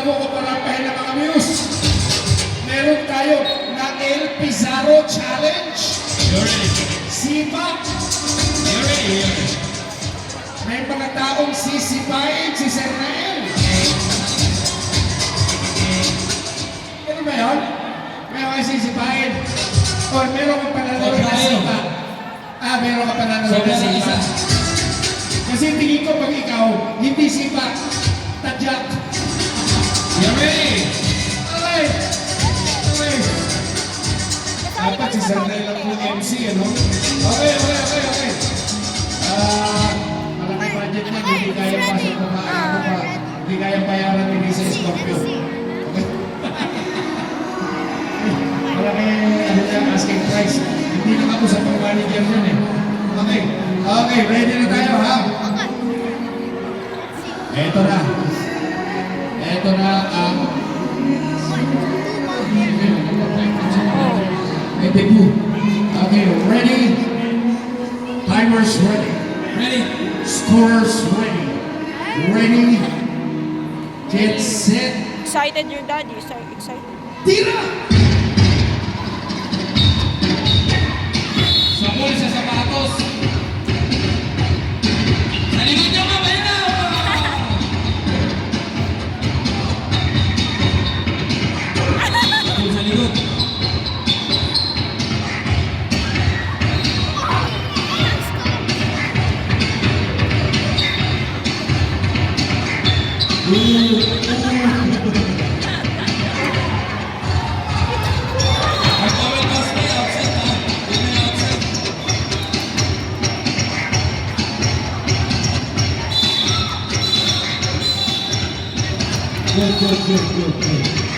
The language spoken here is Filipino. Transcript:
bago ko parapahin ng mga muse, meron tayo na El Pizarro Challenge. You're ready. Sipa. You're ready. You're ready. May mga taong sisipain si Sir Nael. Ano ba yun? May mga sisipain. O meron kang pananawin na sipa. Meron kang pananawin na sipa. Kasi tingin ko pag ikaw, hindi sipa, tadyak. You're ready. Okay. Okay. Dapat si Sir Nael ang full MC, ano? Okay. Malaki budget niya, hindi kaya pa sa hindi kaya bayaran ni Lisa Scorpio. Okay. Malaki ano niya, asking price. Hindi na ako sa pang-manager niyan eh. Okay, ready na tayo ha? Ito na ang debut. Okay, ready? Timers ready. Ready. Scorers ready. Ready? Get set. Excited your daddy. Excited. Tira! Sabon sa sapatos. Sa likod niyo ka, bayan na! Sabon sa likod. Mag-towel pass may outside ha. May outside. Good.